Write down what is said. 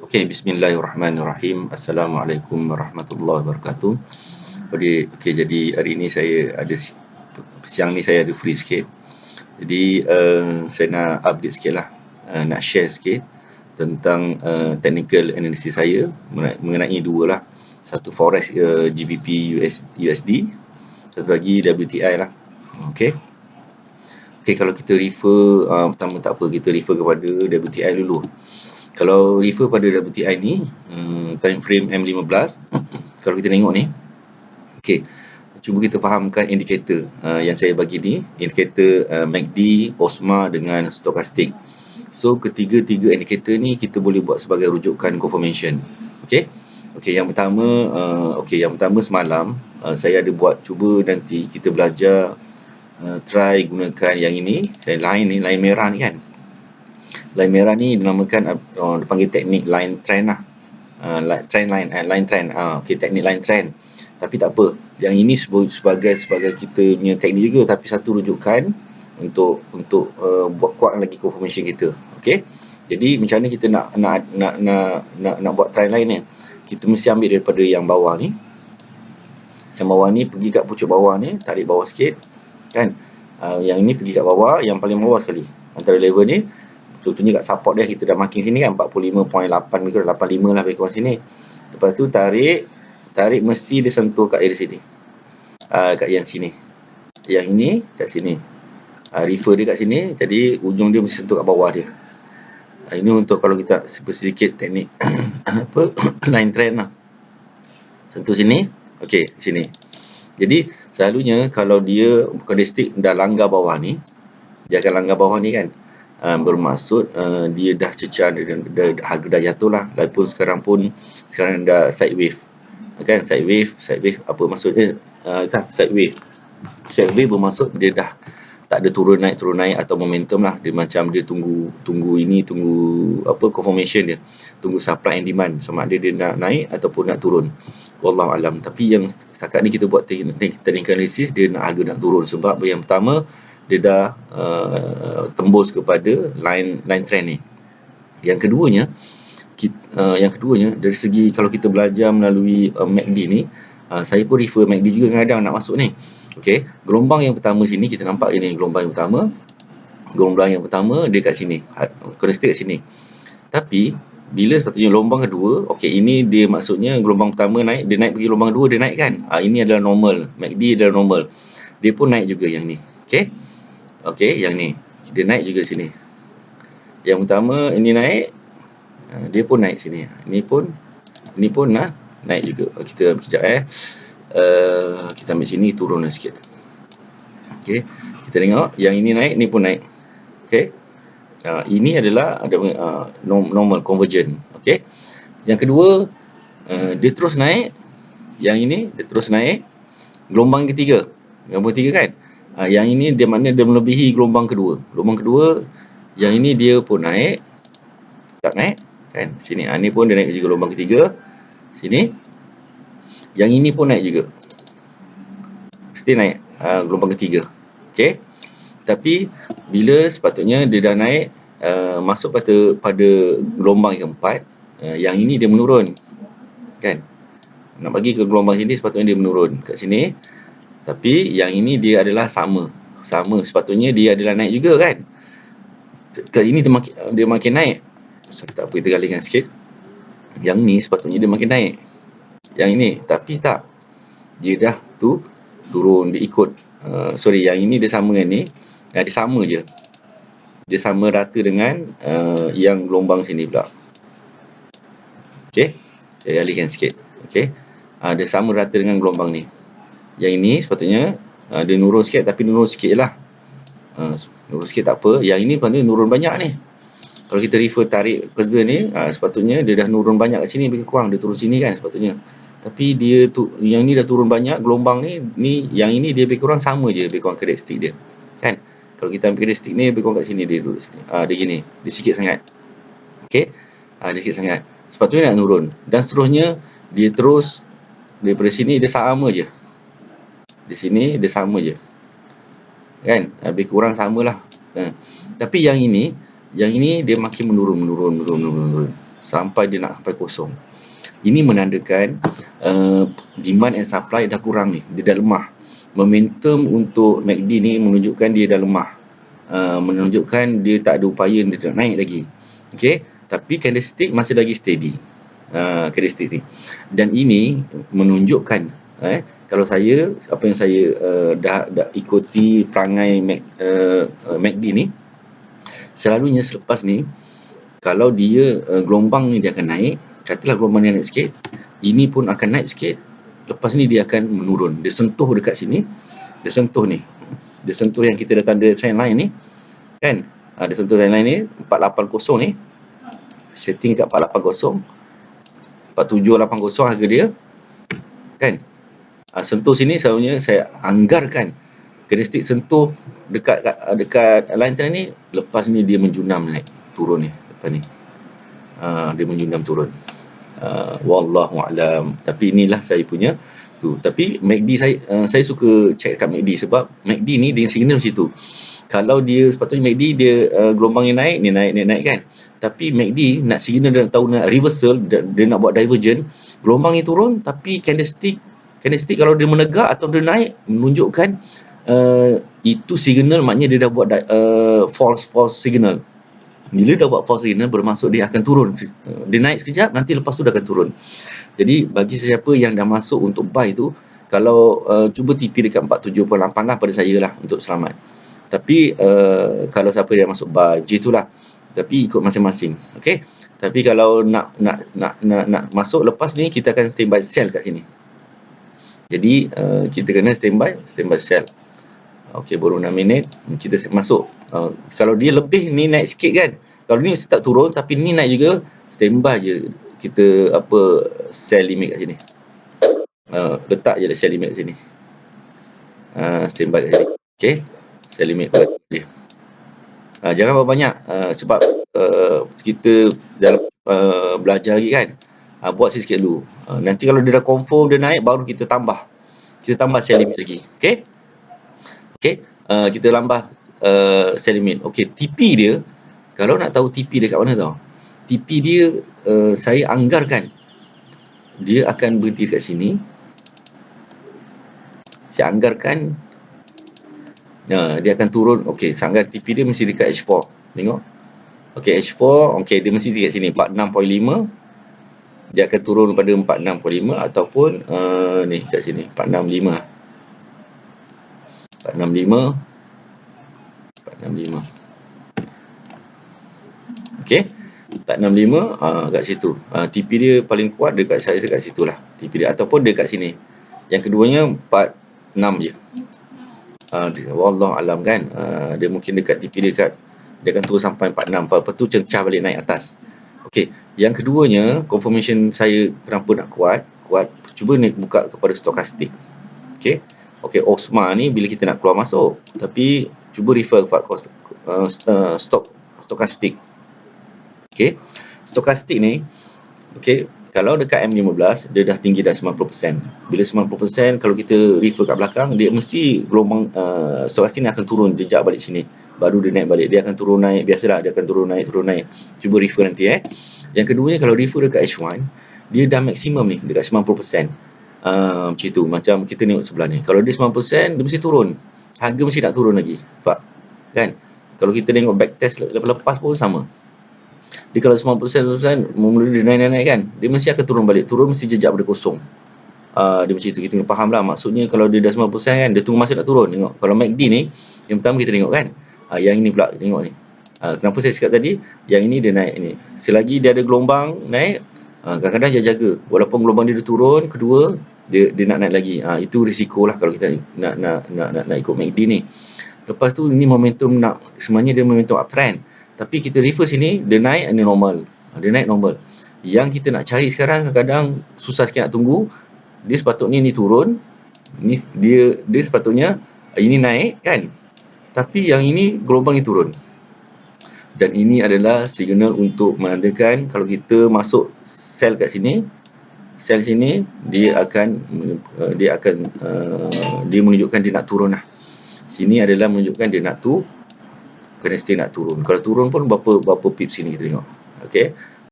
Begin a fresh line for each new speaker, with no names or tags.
Okey, bismillahirrahmanirrahim. Assalamualaikum warahmatullahi wabarakatuh. Jadi hari ini saya ada siang ni saya ada free sikit. Jadi saya nak update sikitlah, nak share sikit tentang technical analysis saya mengenai dua lah. Satu forex GBP USD, satu lagi WTI lah. Okey. Okey, kalau kita refer pertama tak apa, kita refer kepada WTI dulu. Kalau refer pada WTI ni, time frame M15, kalau kita tengok ni, okey, cuba kita fahamkan indikator yang saya bagi ni, indikator MACD, OSMA dengan stokastik. So ketiga-tiga indikator ni kita boleh buat sebagai rujukan confirmation. Okey. Okey, yang pertama semalam saya ada buat, cuba nanti kita belajar try gunakan yang ini, line merah ni kan. Line merah ni dinamakan dipanggil teknik line trend lah. Line trend. Okey, teknik line trend. Tapi tak apa. Yang ini sebagai kita punya teknik juga, tapi satu rujukan untuk buat kuat lagi confirmation kita. Okey. Jadi macam mana kita nak buat trend line ni? Kita mesti ambil daripada yang bawah ni. Yang bawah ni pergi kat pucuk bawah ni, tarik bawah sikit kan. Yang ini pergi kat bawah, yang paling bawah sekali. Antara level ni, contohnya kat support dia kita dah marking sini kan, 45.8 ke 85 lah lebih kurang sini. Lepas tu tarik mesti dia sentuh kat area sini. Kat yang sini. Yang ini kat sini. Refer dia kat sini, jadi ujung dia mesti sentuh kat bawah dia. Ini untuk kalau kita sedikit teknik apa line trend lah. Sentuh sini, okey, sini. Jadi selalunya kalau dia candlestick dah langgar bawah ni, dia akan langgar bawah ni kan. Bermaksud dia dah cecah, harga dah jatuh lah. Lagipun sekarang dah side wave kan. Side wave apa maksudnya? Side wave bermaksud dia dah tak ada turun naik atau momentum lah. Dia macam dia tunggu confirmation dia, tunggu supply and demand, sama ada dia nak naik ataupun nak turun. Wallahu alam. Tapi yang setakat ni kita buat technical analysis, dia harga nak turun sebab yang pertama dia dah tembus kepada line trend ni. Yang keduanya dari segi kalau kita belajar melalui MACD ni, saya pun refer MACD juga kadang-kadang nak masuk ni. Okey, gelombang yang pertama sini kita nampak ini gelombang yang pertama dia kat sini, candlestick kat sini. Tapi bila sepatutnya gelombang kedua, okey, ini dia maksudnya gelombang pertama naik, dia naik pergi gelombang kedua dia naik kan. Ini adalah normal, MACD adalah normal. Dia pun naik juga yang ni. Okey, yang ni dia naik juga sini. Yang pertama ini naik, dia pun naik sini. Ini pun naik juga. Kita sekejap kita ambil sini, turun sikit. Okey, kita tengok yang ini naik, ni pun naik. Okey. Ini adalah normal convergent. Okey. Yang kedua dia terus naik. Yang ini dia terus naik. Gelombang ketiga kan. Yang ini dia mana dia melebihi gelombang kedua. Gelombang kedua yang ini dia pun naik. Tak naik kan. Sini ni pun dia naik juga gelombang ketiga. Sini. Yang ini pun naik juga. Mesti naik gelombang ketiga. Okey. Tapi bila sepatutnya dia dah naik masuk pada gelombang yang keempat, yang ini dia menurun. Kan? Nak bagi ke gelombang sini sepatutnya dia menurun kat sini. Tapi yang ini dia adalah sama, sepatutnya dia adalah naik juga kan. Kat ini dia makin naik. Tak apa, kita galingkan sikit. Yang ni sepatutnya dia makin naik. Yang ini, tapi tak. Dia dah turun, dia ikut. Yang ini dia sama dengan ni. Dia sama je. Dia sama rata dengan yang gelombang sini pula. Okey. Saya alihkan sikit. Okey. Dia sama rata dengan gelombang ni. Yang ini sepatutnya dia nurun sikit, tapi nurun sikit lah. Nurun sikit tak apa. Yang ini patutnya nurun banyak ni. Kalau kita refer tarik cursor ni, sepatutnya dia dah nurun banyak kat sini, lebih kurang dia turun sini kan sepatutnya. Tapi dia yang ni dah turun banyak, gelombang ni yang ini dia lebih kurang sama je, lebih kurang candlestick dia. Kan? Kalau kita ambil candlestick ni lebih kurang kat sini dia duduk sini. Dia gini, dia sikit sangat. Okey? Dia sikit sangat. Sepatutnya nak turun. Dan seterusnya dia terus daripada sini dia sama je. Di sini dia sama je. Kan? Lebih kurang samalah. Tapi yang ini dia makin menurun. sampai dia nak sampai kosong. Ini menandakan demand and supply dah kurang ni, dia dah lemah. Momentum untuk MACD ni menunjukkan dia dah lemah, menunjukkan dia tak ada upaya dia nak naik lagi. Okey, tapi candlestick masih lagi steady, candlestick ni. Dan ini menunjukkan kalau saya, apa yang saya dah ikuti perangai MACD ni, selalunya selepas ni kalau dia gelombang ni dia akan naik, katalah gelombang ni naik sikit, ini pun akan naik sikit, lepas ni dia akan menurun, dia sentuh dekat sini, dia sentuh ni, dia sentuh yang kita dah tanda trend line ni kan, dia sentuh trend line ni 480 ni, setting kat 480, 4780 harga dia kan. Sentuh sini selalunya saya anggarkan candlestick sentuh dekat line trend ni, lepas ni dia menjunam naik turun ni, lepas ni dia menjunam turun. Wallahu a'lam. Tapi inilah saya punya tu. Tapi MACD saya suka check kat MACD sebab MACD ni dia signal macam tu. Kalau dia sepatutnya MACD dia gelombang ni naik kan. Tapi MACD nak signal dia tahu nak reversal, dia nak buat divergent, gelombang ni turun tapi candlestick kalau dia menegak atau dia naik menunjukkan itu signal, maknanya dia dah buat false signal. Bila dah buat false signal bermaksud dia akan turun. Dia naik sekejap, nanti lepas tu dia akan turun. Jadi bagi sesiapa yang dah masuk untuk buy tu, kalau cuba TP dekat 47.8 lah pada saya lah untuk selamat. Tapi kalau siapa yang masuk buy, macam itulah. Tapi ikut masing-masing. Okey. Tapi kalau nak masuk lepas ni, kita akan standby sell kat sini. Jadi kita kena standby sell. Okey, baru 6 minit kita masuk. Kalau dia lebih ni naik sikit kan. Kalau ni mesti tak turun, tapi ni naik juga, standby je kita sell limit kat sini. Letak je sell limit kat sini. Standby kat sini. Okey, sell limit kat dia. Jangan banyak sebab kita dalam belajar lagi kan. Buat sikit dulu. Nanti kalau dia dah confirm dia naik, baru kita tambah sell limit lagi. Okey. Kita tambah sell limit. Okey, TP dia, kalau nak tahu TP dia kat mana tau, TP dia saya anggarkan dia akan berhenti kat sini. Saya anggarkan dia akan turun. Okey, saya anggar TP dia mesti dekat H4. Tengok. Okey, H4, okey, dia mesti dekat sini 46.5. Dia akan turun pada 46.5 ataupun ni kat sini 465. 465. Okey, 465 kat situ. TP dia paling kuat dekat saya dekat situlah TP dia, ataupun dekat sini. Yang keduanya 46 je. Wallahu alam kan. Dia mungkin dekat TP dia akan turun sampai 46. Lepas tu cecah balik naik atas. Okey, yang keduanya confirmation saya kenapa nak kuat, cuba ni buka kepada stokastik. Okey, OSMA ni bila kita nak keluar masuk, tapi cuba refer kepada stokastik. Okey, stokastik ni, okey, kalau dekat M15 dia dah tinggi dah 90%. Bila 90%, kalau kita refer kat belakang, dia mesti gelombang stokastik ni akan turun jejak balik sini, baru dia naik balik. Dia akan turun naik biasalah, dia akan turun naik. Cuba refer nanti Yang keduanya, kalau refer dekat H1, dia dah maksimum ni dekat 90%. Macam tu, macam kita tengok sebelah ni. Kalau dia 90%, dia mesti turun. Harga mesti nak turun lagi. Nampak? Kan? Kalau kita tengok backtest lepas pun sama. Dia kalau 90% mula dia naik kan, dia mesti akan turun balik. Turun mesti jejak pada kosong. Dia macam tu, kita kena faham lah. Maksudnya kalau dia dah 90% kan, dia tunggu masa nak turun. Tengok, kalau MACD ni, yang pertama kita tengok kan, yang ini pula tengok ni. Kenapa saya cakap tadi, yang ini dia naik ni. Selagi dia ada gelombang naik, kadang-kadang dia jaga. Walaupun gelombang dia dah turun, kedua, dia nak naik lagi. Itu risiko lah kalau kita nak ikut MACD ni. Lepas tu, ini momentum sebenarnya dia momentum uptrend. Tapi kita refer sini, dia naik, ini normal. Dia naik normal. Yang kita nak cari sekarang, kadang-kadang susah sikit nak tunggu. Dia sepatutnya ni turun. Dia sepatutnya ini naik kan. Tapi yang ini gelombang ni turun. Dan ini adalah signal untuk menandakan kalau kita masuk sell kat sini, sell sini, dia menunjukkan dia nak turun lah. Sini adalah menunjukkan dia nak candlestick nak turun. Kalau turun pun berapa pips sini kita tengok. Okey.